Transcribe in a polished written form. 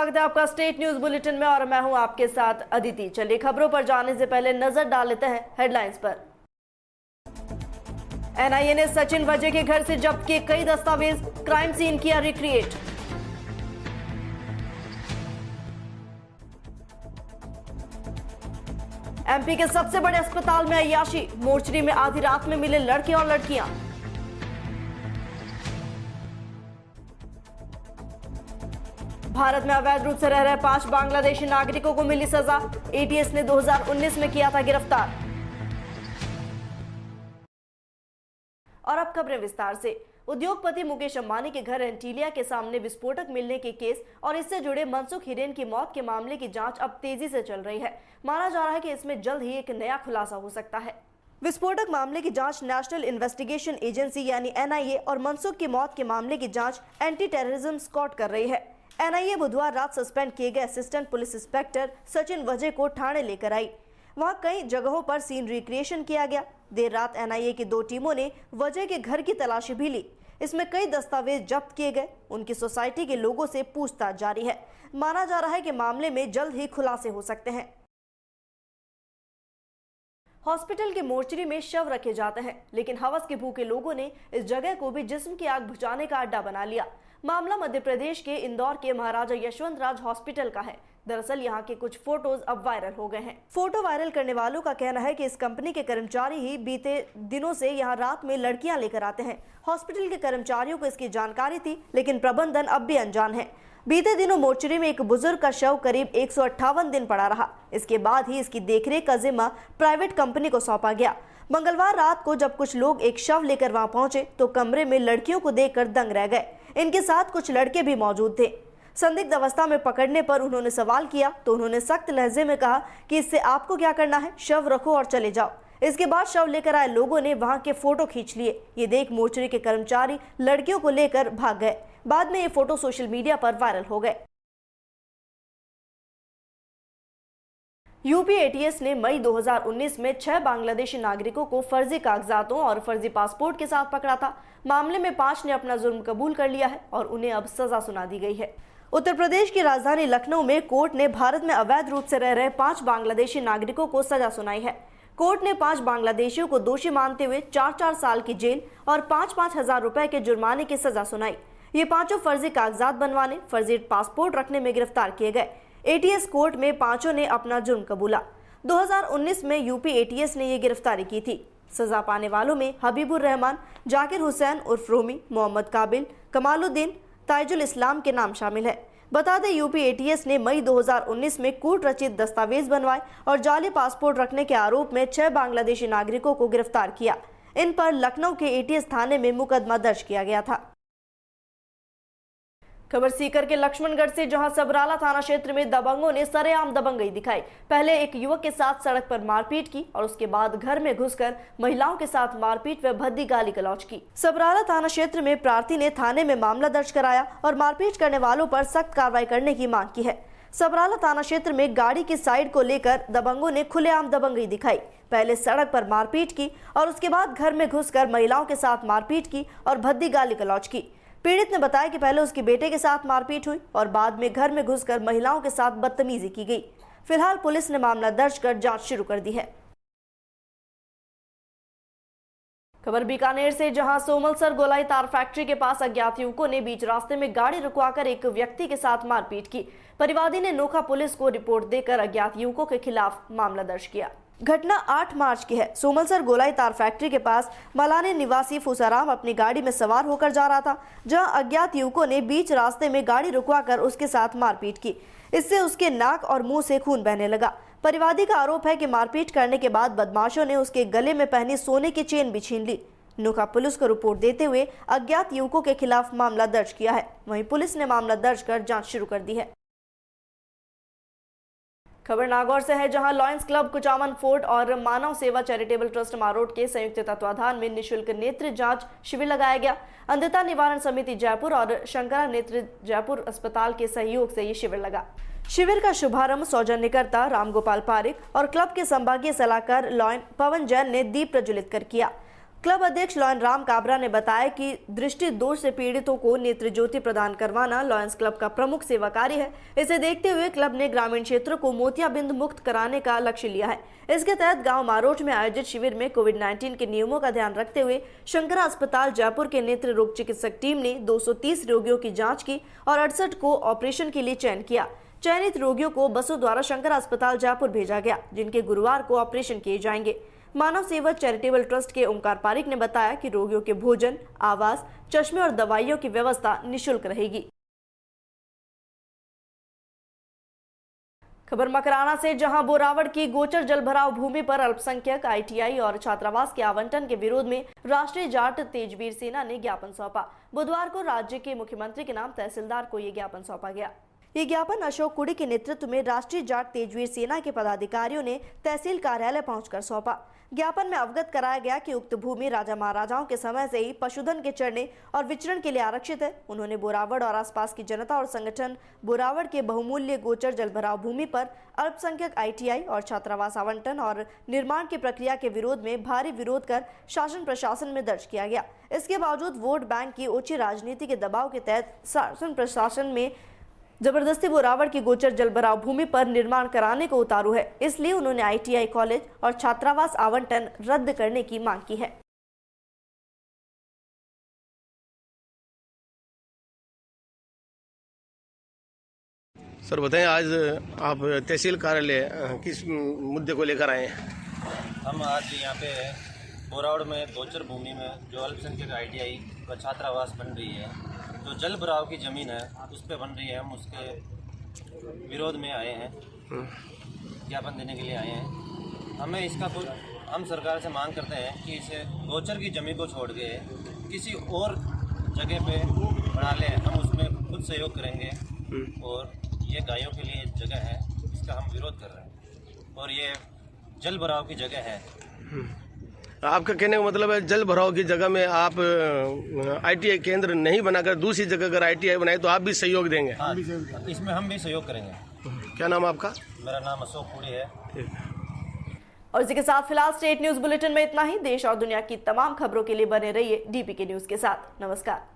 स्वागत है आपका स्टेट न्यूज बुलेटिन में और मैं हूं आपके साथ अदिति। चलिए खबरों पर जाने से पहले नजर डाल लेते हैं हेडलाइंस पर। एनआईए ने सचिन वजह के घर से जब्त किए कई दस्तावेज, क्राइम सीन किया रिक्रिएट। एमपी के सबसे बड़े अस्पताल में अय्याशी, मोर्चरी में आधी रात में मिले लड़के और लड़कियां। भारत में अवैध रूप से रह रहे 5 बांग्लादेशी नागरिकों को मिली सजा, एटीएस ने 2019 में किया था गिरफ्तार। और अब खबरें विस्तार से। उद्योगपति मुकेश अंबानी के घर एंटीलिया के सामने विस्फोटक मिलने के केस और इससे जुड़े मनसुख हिरेन की मौत के मामले की जांच अब तेजी से चल रही है। माना जा रहा है कि इसमें जल्द ही एक नया खुलासा हो सकता है। विस्फोटक मामले की जांच नेशनल इन्वेस्टिगेशन एजेंसी यानी एनआईए और मनसुख की मौत के मामले की जांच एंटी टेररिज्म स्क्वाड कर रही है। एनआईए बुधवार रात सस्पेंड किए गए असिस्टेंट पुलिस इंस्पेक्टर सचिन वजह को ठाणे लेकर आई। वहां कई जगहों पर सीन रिक्रिएशन किया गया। देर रात एनआईए की 2 टीमों ने वजह के घर की तलाशी भी ली। इसमें कई दस्तावेज जब्त किए गए। उनकी सोसाइटी के लोगों से पूछताछ जारी है। माना जा रहा है कि मामले में जल्द ही खुलासे हो सकते हैं। हॉस्पिटल के मोर्चरी में शव रखे जाते हैं, लेकिन हवस के भूखे लोगों ने इस जगह को भी जिस्म की आग बुझाने का अड्डा बना लिया। मामला मध्य प्रदेश के इंदौर के महाराजा यशवंत राज हॉस्पिटल का है। दरअसल यहाँ के कुछ फोटोज अब वायरल हो गए हैं। फोटो वायरल करने वालों का कहना है कि इस कंपनी के कर्मचारी ही बीते दिनों से यहाँ रात में लड़कियां लेकर आते हैं। हॉस्पिटल के कर्मचारियों को इसकी जानकारी थी, लेकिन प्रबंधन अब भी अनजान है। बीते दिनों मोर्चरी में एक बुजुर्ग का शव करीब 158 दिन पड़ा रहा। इसके बाद ही इसकी देखरेख का जिम्मा प्राइवेट कंपनी को सौंपा गया। मंगलवार रात को जब कुछ लोग एक शव लेकर वहां पहुंचे तो कमरे में लड़कियों को देखकर दंग रह गए। इनके साथ कुछ लड़के भी मौजूद थे। संदिग्ध अवस्था में पकड़ने पर उन्होंने सवाल किया तो उन्होंने सख्त लहजे में कहा कि इससे आपको क्या करना है, शव रखो और चले जाओ। इसके बाद शव लेकर आए लोगों ने वहां के फोटो खींच लिए। ये देख मोर्चरी के कर्मचारी लड़कियों को लेकर भाग गए। बाद में ये फोटो सोशल मीडिया पर वायरल हो गए। यूपी एटीएस ने मई 2019 में 6 बांग्लादेशी नागरिकों को फर्जी कागजातों और फर्जी पासपोर्ट के साथ पकड़ा था। मामले में 5 ने अपना जुर्म कबूल कर लिया है और उन्हें अब सजा सुना दी गई है। उत्तर प्रदेश की राजधानी लखनऊ में कोर्ट ने भारत में अवैध रूप से रह रहे 5 बांग्लादेशी नागरिकों को सजा सुनाई है। कोर्ट ने 5 बांग्लादेशियों को दोषी मानते हुए 4-4 साल की जेल और 5-5 हजार रुपए के जुर्माने की सजा सुनाई। ये 5 फर्जी कागजात बनवाने, फर्जी पासपोर्ट रखने में गिरफ्तार किए गए। एटीएस कोर्ट में 5 ने अपना जुर्म कबूला। 2019 में यूपी एटीएस ने ये गिरफ्तारी की थी। सजा पाने वालों में हबीबुर रहमान, जाकिर हुसैन उर्फ रोमी, मोहम्मद काबिल, कमालुद्दीन, ताइजुल इस्लाम के नाम शामिल है। बता दें यूपी एटीएस ने मई 2019 में कूट रचित दस्तावेज बनवाए और जाली पासपोर्ट रखने के आरोप में 6 बांग्लादेशी नागरिकों को गिरफ्तार किया। इन पर लखनऊ के एटीएस थाने में मुकदमा दर्ज किया गया था। खबर सीकर के लक्ष्मणगढ़ से, जहां सबराला थाना क्षेत्र में दबंगों ने सरेआम दबंगई दिखाई। पहले एक युवक के साथ सड़क पर मारपीट की और उसके बाद घर में घुसकर महिलाओं के साथ मारपीट व भद्दी गाली गलौज की। सबराला थाना क्षेत्र में प्रार्थी ने थाने में मामला दर्ज कराया और मारपीट करने वालों पर सख्त कार्रवाई करने की मांग की है। सबराला थाना क्षेत्र में गाड़ी की साइड को लेकर दबंगों ने खुलेआम दबंगई दिखाई। पहले सड़क पर मारपीट की और उसके बाद घर में घुसकर महिलाओं के साथ मारपीट की और भद्दी गाली गलौज की। पीड़ित ने बताया कि पहले उसके बेटे के साथ मारपीट हुई और बाद में घर में घुसकर महिलाओं के साथ बदतमीजी की गई। फिलहाल पुलिस ने मामला दर्ज कर जांच शुरू कर दी है। खबर बीकानेर से, जहां सोमलसर गोलाई तार फैक्ट्री के पास अज्ञात युवकों ने बीच रास्ते में गाड़ी रुकवाकर एक व्यक्ति के साथ मारपीट की। परिवादी ने नोखा पुलिस को रिपोर्ट देकर अज्ञात युवकों के खिलाफ मामला दर्ज किया। घटना 8 मार्च की है। सोमलसर गोलाई तार फैक्ट्री के पास मलाने निवासी फूसाराम अपनी गाड़ी में सवार होकर जा रहा था, जहां अज्ञात युवकों ने बीच रास्ते में गाड़ी रुकवाकर उसके साथ मारपीट की। इससे उसके नाक और मुंह से खून बहने लगा। परिवादी का आरोप है कि मारपीट करने के बाद बदमाशों ने उसके गले में पहनी सोने की चेन भी छीन ली। नोखा पुलिस को रिपोर्ट देते हुए अज्ञात युवकों के खिलाफ मामला दर्ज किया है। वहीं पुलिस ने मामला दर्ज कर जाँच शुरू कर दी है। खबर नागौर से है, जहां लॉयंस क्लब कुचामन फोर्ट और मानव सेवा चैरिटेबल ट्रस्ट मारोट के संयुक्त तत्वाधान में निःशुल्क नेत्र जांच शिविर लगाया गया। अंधता निवारण समिति जयपुर और शंकरा नेत्र जयपुर अस्पताल के सहयोग से ये शिविर लगा। शिविर का शुभारंभ सौजन्यकर्ता रामगोपाल पारिक और क्लब के संभागीय सलाहकार लॉयन पवन जैन ने दीप प्रज्वलित कर किया। क्लब अध्यक्ष लॉयन राम काबरा ने बताया कि दृष्टि दोष से पीड़ितों को नेत्र ज्योति प्रदान करवाना लॉयंस क्लब का प्रमुख सेवा कार्य है। इसे देखते हुए क्लब ने ग्रामीण क्षेत्रों को मोतियाबिंद मुक्त कराने का लक्ष्य लिया है। इसके तहत गांव मारोट में आयोजित शिविर में कोविड-19 के नियमों का ध्यान रखते हुए शंकरा अस्पताल जयपुर के नेत्र रोग चिकित्सक टीम ने 230 रोगियों की जाँच की और 68 को ऑपरेशन के लिए चयन किया। चयनित रोगियों को बसों द्वारा शंकरा अस्पताल जयपुर भेजा गया, जिनके गुरुवार को ऑपरेशन किए जाएंगे। मानव सेवा चैरिटेबल ट्रस्ट के ओंकार पारिक ने बताया कि रोगियों के भोजन, आवास, चश्मे और दवाइयों की व्यवस्था निःशुल्क रहेगी। खबर मकराना से, जहां बोरावड़ की गोचर जलभराव भूमि पर अल्पसंख्यक ITI और छात्रावास के आवंटन के विरोध में राष्ट्रीय जाट तेजवीर सेना ने ज्ञापन सौंपा। बुधवार को राज्य के मुख्यमंत्री के नाम तहसीलदार को ये ज्ञापन सौंपा गया। ये ज्ञापन अशोक कुड़ी के नेतृत्व में राष्ट्रीय जाट तेजवीर सेना के पदाधिकारियों ने तहसील कार्यालय पहुंचकर सौंपा। ज्ञापन में अवगत कराया गया कि उक्त भूमि राजा महाराजाओं के समय से ही पशुधन के चरने और विचरण के लिए आरक्षित है। उन्होंने बोरावड़ और आसपास की जनता और संगठन बोरावड़ के बहुमूल्य गोचर जलभराव भूमि पर अल्पसंख्यक ITI और छात्रावास आवंटन और निर्माण की प्रक्रिया के विरोध में भारी विरोध कर शासन प्रशासन में दर्ज किया गया। इसके बावजूद वोट बैंक की ओछी राजनीति के दबाव के तहत शासन प्रशासन में जबरदस्ती बोरावड़ की गोचर जलभराव भूमि पर निर्माण कराने को उतारू है। इसलिए उन्होंने ITI कॉलेज और छात्रावास आवंटन रद्द करने की मांग की है। सर बताएं, आज आप तहसील कार्यालय किस मुद्दे को लेकर आए हैं? हम आज यहाँ पे बोरावड़ में गोचर भूमि में जो अल्पसंख्यक ITI का छात्रावास बन रही है, जो जल भराव की ज़मीन है उस पर बन रही है, हम उसके विरोध में आए हैं, ज्ञापन देने के लिए आए हैं। हमें इसका हम सरकार से मांग करते हैं कि इसे गोचर की ज़मीन को छोड़ के किसी और जगह पे बना लें। हम उसमें खुद सहयोग करेंगे और ये गायों के लिए जगह है, इसका हम विरोध कर रहे हैं और ये जल भराव की जगह है। आपका कहने का मतलब है जल भराव की जगह में आप ITI केंद्र नहीं बनाकर दूसरी जगह अगर ITI बनाए तो आप भी सहयोग देंगे? हाँ, इसमें हम भी सहयोग करेंगे। क्या नाम आपका? मेरा नाम अशोक कुड़ी है। और इसी के साथ फिलहाल स्टेट न्यूज बुलेटिन में इतना ही। देश और दुनिया की तमाम खबरों के लिए बने रहिए DPK न्यूज के साथ। नमस्कार।